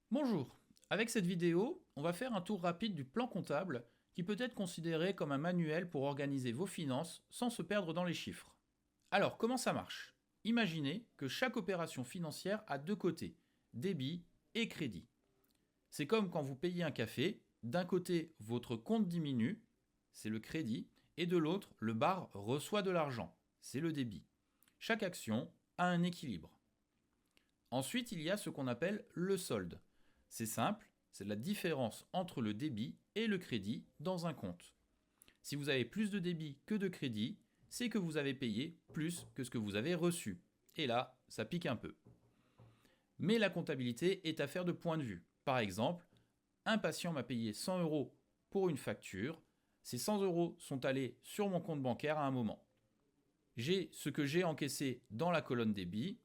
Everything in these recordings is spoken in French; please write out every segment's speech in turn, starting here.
Bonjour, avec cette vidéo, on va faire un tour rapide du plan comptable qui peut être considéré comme un manuel pour organiser vos finances sans se perdre dans les chiffres. Alors, comment ça marche? Imaginez que chaque opération financière a deux côtés, débit et crédit. C'est comme quand vous payez un café, d'un côté votre compte diminue, c'est le crédit, et de l'autre le bar reçoit de l'argent, c'est le débit. Chaque action a un équilibre. Ensuite, il y a ce qu'on appelle le solde. C'est simple, c'est la différence entre le débit et le crédit dans un compte. Si vous avez plus de débit que de crédit, c'est que vous avez payé plus que ce que vous avez reçu. Et là, ça pique un peu. Mais la comptabilité est affaire de point de vue. Par exemple, un patient m'a payé 100 euros pour une facture. Ces 100 euros sont allés sur mon compte bancaire à un moment. J'ai ce que j'ai encaissé dans la colonne débit.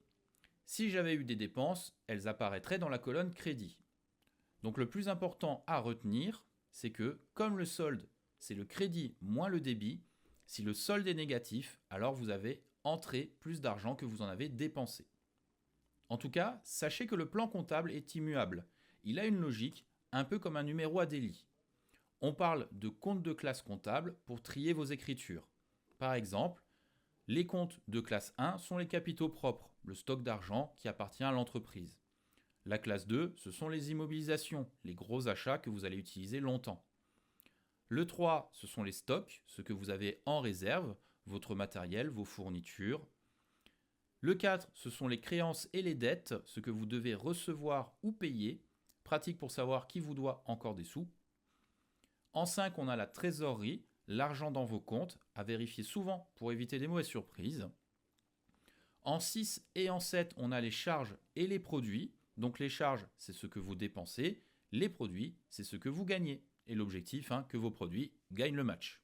Si j'avais eu des dépenses, elles apparaîtraient dans la colonne crédit. Donc le plus important à retenir, c'est que comme le solde, c'est le crédit moins le débit, si le solde est négatif, alors vous avez entré plus d'argent que vous en avez dépensé. En tout cas, sachez que le plan comptable est immuable. Il a une logique, un peu comme un numéro à délit. On parle de compte de classe comptable pour trier vos écritures. Par exemple, les comptes de classe 1 sont les capitaux propres, le stock d'argent qui appartient à l'entreprise. La classe 2, ce sont les immobilisations, les gros achats que vous allez utiliser longtemps. Le 3, ce sont les stocks, ce que vous avez en réserve, votre matériel, vos fournitures. Le 4, ce sont les créances et les dettes, ce que vous devez recevoir ou payer, pratique pour savoir qui vous doit encore des sous. En 5, on a la trésorerie, l'argent dans vos comptes, à vérifier souvent pour éviter des mauvaises surprises. En 6 et en 7, on a les charges et les produits. Donc les charges, c'est ce que vous dépensez. Les produits, c'est ce que vous gagnez. Et l'objectif, que vos produits gagnent le match.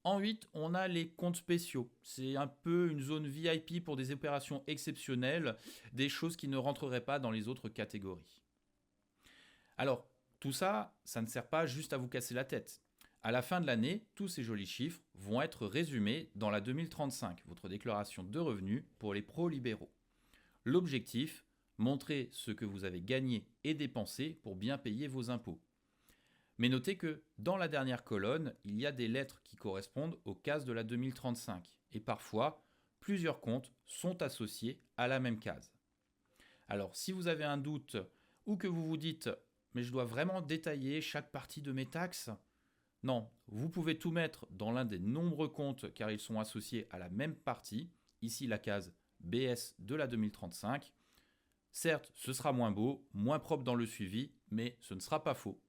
En 8, on a les comptes spéciaux. C'est un peu une zone VIP pour des opérations exceptionnelles, des choses qui ne rentreraient pas dans les autres catégories. Alors, tout ça, ça ne sert pas juste à vous casser la tête. À la fin de l'année, tous ces jolis chiffres vont être résumés dans la 2035, votre déclaration de revenus pour les pro-libéraux. L'objectif, montrer ce que vous avez gagné et dépensé pour bien payer vos impôts. Mais notez que dans la dernière colonne, il y a des lettres qui correspondent aux cases de la 2035. Et parfois, plusieurs comptes sont associés à la même case. Alors, si vous avez un doute ou que vous vous dites « mais je dois vraiment détailler chaque partie de mes taxes ?» Non, vous pouvez tout mettre dans l'un des nombreux comptes car ils sont associés à la même partie, ici la case BS de la 2035. Certes, ce sera moins beau, moins propre dans le suivi, mais ce ne sera pas faux.